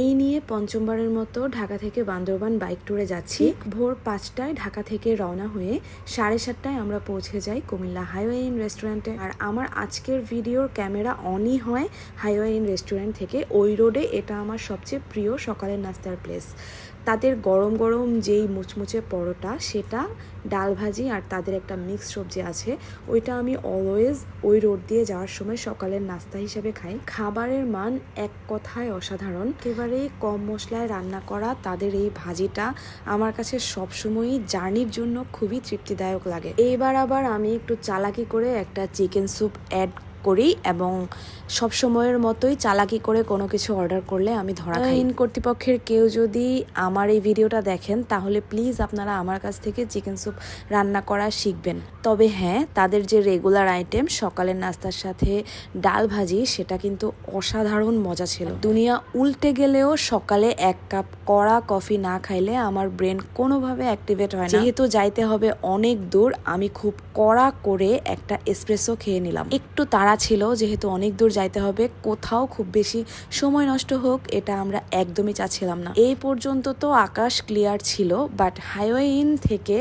এই নিয়ে পঞ্চমবারের মতো ঢাকা থেকে বান্দরবান বাইক ট্যুরে যাচ্ছি। ভোর 5টায় ঢাকা থেকে রওনা হয়ে 7:30টায় আমরা পৌঁছে যাই কুমিল্লা হাইওয়ে ইন রেস্টুরেন্টে। আর আমার আজকের ভিডিওর ক্যামেরা অনই হয় হাইওয়ে ইন রেস্টুরেন্ট থেকে। ওই রোডে এটা আমার সবচেয়ে প্রিয় সকালের নাস্তার প্লেস। তাদের গরম গরম যেই মুচমুচে পরোটা, সেটা ডাল ভাজি আর তাদের একটা মিক্স সবজি আছে, ওইটা আমি অলওয়েজ ওই রোড দিয়ে যাওয়ার সময় সকালের নাস্তা হিসেবে খাই। খাবারের মান এক কথায় অসাধারণ। একেবারেই কম মশলায় রান্না করা তাদের এই ভাজিটা আমার কাছে সবসময়ই জার্নির জন্য খুবই তৃপ্তিদায়ক লাগে। এইবার আবার আমি একটু চালাকি করে একটা চিকেন স্যুপ অ্যাড করি এবং সব সময়ের মতোই চালাকি করে কোনো কিছু অর্ডার করলে আমি ধরা খাই। কর্তৃপক্ষের কেউ যদি আমার এই ভিডিওটা দেখেন তাহলে প্লিজ আপনারা আমার কাছ থেকে চিকেন স্যুপ রান্না করা শিখবেন। তবে হ্যাঁ, তাদের যে রেগুলার আইটেম সকালের নাস্তার সাথে ডাল ভাজি, সেটা কিন্তু অসাধারণ মজা ছিল। দুনিয়া উল্টে গেলেও সকালে 1 কাপ কড়া কফি না খাইলে আমার ব্রেন কোনোভাবে অ্যাক্টিভেট হয় না। যেহেতু যাইতে হবে অনেক দূর, আমি খুব কড়া করে একটা এসপ্রেসো খেয়ে নিলাম। একটু তাড়া ছিল, যেহেতু অনেক দূর যাইতে হবে, কোথাও খুব বেশি সময় নষ্ট হোক এটা আমরা একদমই চাচ্ছিলাম না। এই পর্যন্ত তো আকাশ ক্লিয়ার ছিল, বাট হাইওয়ে ইন থেকে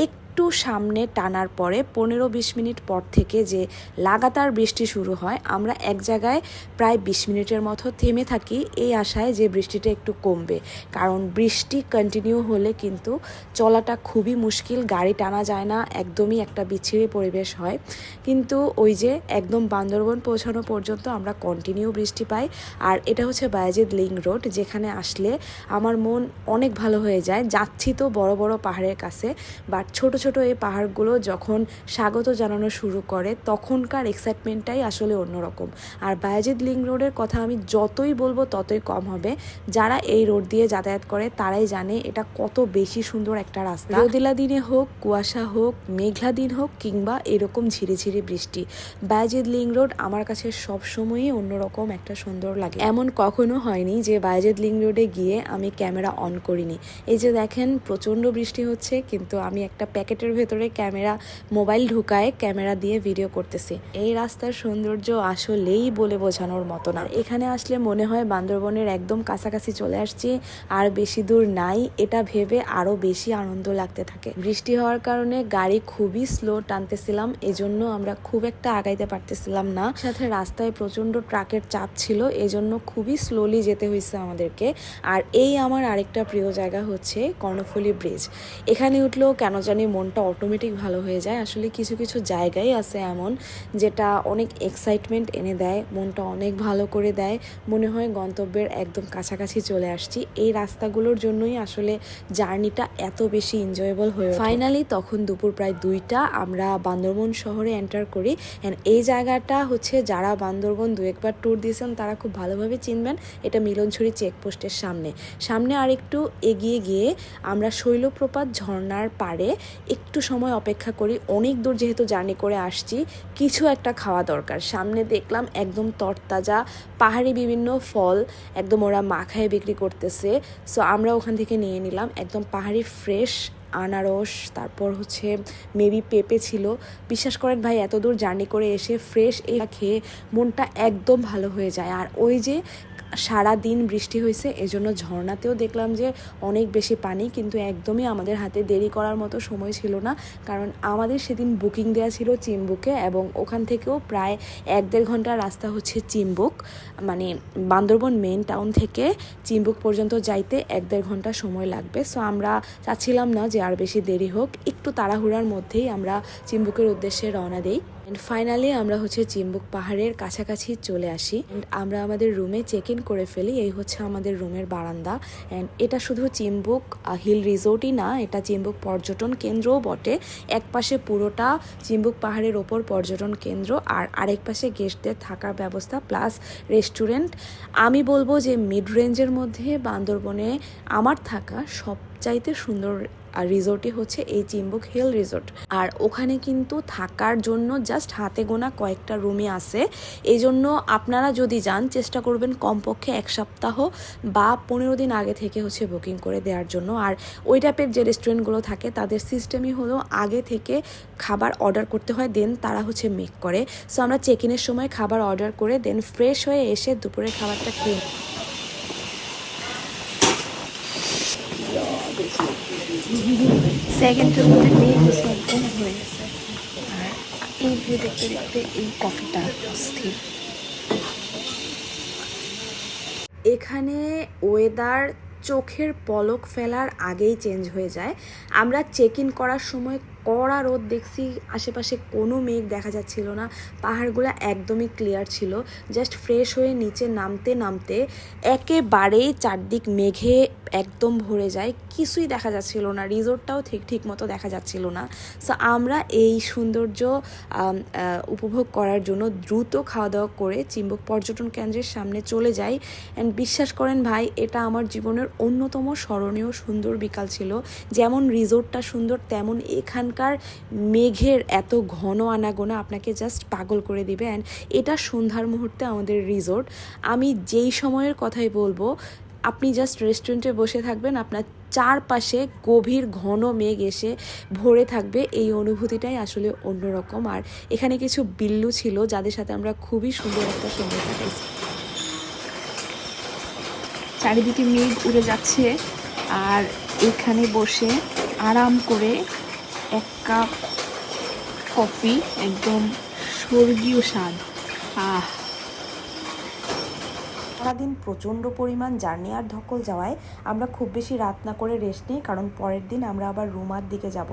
একটু সামনে টানার পরে 15-20 মিনিট পর থেকে যে লাগাতার বৃষ্টি শুরু হয়, আমরা এক জায়গায় প্রায় 20 মিনিটের মতো থেমে থাকি এই আশায় যে বৃষ্টিটা একটু কমবে। কারণ বৃষ্টি কন্টিনিউ হলে কিন্তু চলাটা খুবই মুশকিল, গাড়ি টানা যায় না, একদমই একটা বিচ্ছিরি পরিবেশ হয়। কিন্তু ওই যে একদম বান্দরবন পৌঁছানো পর্যন্ত আমরা কন্টিনিউ বৃষ্টি পাই। আর এটা হচ্ছে বায়েজিদ লিংক রোড, যেখানে আসলে আমার মন অনেক ভালো হয়ে যায়। যাচ্ছি তো বড় বড় পাহাড়ের কাছে, বাট ছোট ছোট এই পাহাড়গুলো যখন স্বাগত জানানো শুরু করে তখনকার এক্সাইটমেন্টটাই আসলে অন্যরকম। আর বায়েজিদ লিংক রোডের কথা আমি যতই বলবো ততই কম হবে। যারা এই রোড দিয়ে যাতায়াত করে তারাই জানে এটা কত বেশি সুন্দর একটা রাস্তা। রোদিলা দিনে হোক, কুয়াশা হোক, মেঘলা দিন হোক, কিংবা এরকম ঝিরিঝিরি বৃষ্টি, বায়েজিদ লিংক রোড আমার কাছে সবসময়ই অন্যরকম একটা সুন্দর লাগে। এমন কখনো হয়নি যে বায়েজিদ লিংক রোডে গিয়ে আমি ক্যামেরা অন করিনি। এই যে দেখেন প্রচণ্ড বৃষ্টি হচ্ছে, কিন্তু আমি একটা প্যাকেটের ভেতরে মোবাইল ঢুকায় ক্যামেরা দিয়ে ভিডিও করতেছি। এই রাস্তার সৌন্দর্য আসলেই বলে বোঝানোর মতো না। এখানে আসলে মনে হয় বান্দরবনের একদম কাছাকাছি চলে আসছি, আর বেশি দূর নাই, এটা ভেবে আরো বেশি আনন্দ লাগতে থাকে। বৃষ্টি হওয়ার কারণে গাড়ি খুবই স্লো টানতেছিলাম, এজন্য আমরা খুব একটা আগাইতে পারতেছিলাম না। সাথে রাস্তায় প্রচন্ড ট্রাকের চাপ ছিল, এজন্য খুবই স্লোলি যেতে হয়েছে আমাদেরকে। আর এই আমার আরেকটা প্রিয় জায়গা হচ্ছে কর্ণফুলী ব্রিজ। এখানে উঠলেও কেন জানি মনটা অটোমেটিক ভালো হয়ে যায়। আসলে কিছু কিছু জায়গায় আছে এমন যেটা অনেক এক্সাইটমেন্ট এনে দেয়, মনটা অনেক ভালো করে দেয়, মনে হয় গন্তব্যের একদম কাছাকাছি চলে আসছি। এই রাস্তাগুলোর জন্যই আসলে জার্নিটা এত বেশি এনজয়েবল হয়ে ওঠে। ফাইনালি তখন দুপুর প্রায় 2টা, আমরা বান্দরবন শহরে এন্টার করি। অ্যান্ড এই জায়গাটা হচ্ছে যারা বান্দরবন 2-1বার ট্যুর দিয়েছেন তারা খুব ভালোভাবে চিনবেন। এটা মিলনছড়ি চেকপোস্টের সামনে আর একটু এগিয়ে গিয়ে আমরা শৈলপ্রপাত ঝর্ণার পাড়ে একটু সময় অপেক্ষা করি। অনেক দূর যেহেতু জার্নি করে আসছি, কিছু একটা খাওয়া দরকার। সামনে দেখলাম একদম তরতাজা পাহাড়ি বিভিন্ন ফল, একদম ওরা মাখায় বিক্রি করতেছে। সো আমরা ওখান থেকে নিয়ে নিলাম একদম পাহাড়ি ফ্রেশ আনারস, তারপর হচ্ছে মেবি পেঁপে ছিল। বিশ্বাস করেন ভাই, এত দূর জার্নি করে এসে ফ্রেশ এই খেয়ে মনটা একদম ভালো হয়ে যায়। আর ওই যে সারা দিন বৃষ্টি হয়েছে, এজন্য ঝর্ণাতেও দেখলাম যে অনেক বেশি পানি, কিন্তু একদমই আমাদের হাতে দেরি করার মতো সময় ছিল না। কারণ আমাদের সেদিন বুকিং দেওয়া ছিল চিম্বুকে, এবং ওখান থেকেও প্রায় 1-1.5 ঘন্টার রাস্তা হচ্ছে চিম্বুক, মানে বান্দরবন মেন টাউন থেকে চিম্বুক পর্যন্ত যাইতে 1-1.5 ঘন্টা সময় লাগবে। সো আমরা চাচ্ছিলাম না যে আর বেশি দেরি হোক, একটু তাড়াহুড়ার মধ্যেই আমরা চিম্বুকের উদ্দেশ্যে রওনা দিই। অ্যান্ড ফাইনালি আমরা হচ্ছে চিম্বুক পাহাড়ের কাছাকাছি চলে আসি। অ্যান্ড আমরা আমাদের রুমে চেক ইন করে ফেলি। এই হচ্ছে আমাদের রুমের বারান্দা। অ্যান্ড এটা শুধু চিম্বুক হিল রিসোর্টই না, এটা চিম্বুক পর্যটন কেন্দ্রও বটে। এক পাশে পুরোটা চিম্বুক পাহাড়ের ওপর পর্যটন কেন্দ্র, আর আরেক পাশে গেস্টদের থাকার ব্যবস্থা প্লাস রেস্টুরেন্ট। আমি বলবো যে মিড রেঞ্জের মধ্যে বান্দরবনে আমার থাকা সবচাইতে সুন্দর আর রিসোর্টই হচ্ছে এই চিম্বুক হিল রিসোর্ট। আর ওখানে কিন্তু থাকার জন্য জাস্ট হাতে গোনা কয়েকটা রুমই আছে। এই জন্য আপনারা যদি যান চেষ্টা করবেন কমপক্ষে 1 সপ্তাহ বা 15 দিন আগে থেকে হচ্ছে বুকিং করে দেওয়ার জন্য। আর ওই টাইপের যে রেস্টুরেন্টগুলো থাকে তাদের সিস্টেমই হলো আগে থেকে খাবার অর্ডার করতে হয়, দেন তারা হচ্ছে মেক করে। সো আমরা চেক ইনের সময় খাবার অর্ডার করে দেন ফ্রেশ হয়ে এসে দুপুরের খাবারটা খেয়ে সেকেন্ডের মধ্যে মেঘ এসে একদম হয়ে গেছে। আর এই ভিউ দেখতে দেখতে এই কফিটা অস্থির। এখানে ওয়েদার চোখের পলক ফেলার আগেই চেঞ্জ হয়ে যায়। আমরা চেক ইন করার সময় কড়া রোদ দেখছি, আশেপাশে কোনো মেঘ দেখা যাচ্ছিল না, পাহাড়গুলো একদমই ক্লিয়ার ছিল। জাস্ট ফ্রেশ হয়ে নিচে নামতে নামতে একেবারেই চারদিক মেঘে একদম ভরে যায়, কিছুই দেখা যাচ্ছিল না, রিসোর্টটাও ঠিক মতো দেখা যাচ্ছিল না। সো আমরা এই সৌন্দর্য উপভোগ করার জন্য দ্রুত খাওয়া দাওয়া করে চিম্বুক পর্যটন কেন্দ্রের সামনে চলে যাই। অ্যান্ড বিশ্বাস করেন ভাই, এটা আমার জীবনের অন্যতম স্মরণীয় সুন্দর বিকাল ছিল। যেমন রিসোর্টটা সুন্দর, তেমন এখানকার মেঘের এত ঘন আনাগোনা আপনাকে জাস্ট পাগল করে দিবে। অ্যান্ড এটা সন্ধ্যার মুহূর্তে আমাদের রিসোর্ট। আমি যেই সময়ের কথাই বলবো, আপনি জাস্ট রেস্টুরেন্টে বসে থাকবেন, আপনার চারপাশে গভীর ঘন মেঘ এসে ভরে থাকবে, এই অনুভূতিটাই আসলে অন্যরকম। আর এখানে কিছু বিল্লু ছিল যাদের সাথে আমরা খুবই সুন্দর একটা সময় কাটাইছি। চারিদিকে মেঘ উড়ে যাচ্ছে আর এখানে বসে আরাম করে এক কাপ কফি, একদম স্বর্গীয় স্বাদ। সারাদিন প্রচণ্ড পরিমাণ জার্নি আর ধকল যাওয়ায় আমরা খুব বেশি রাত না করে রেস্ট নিই, কারণ পরের দিন আমরা আবার রুমার দিকে যাব।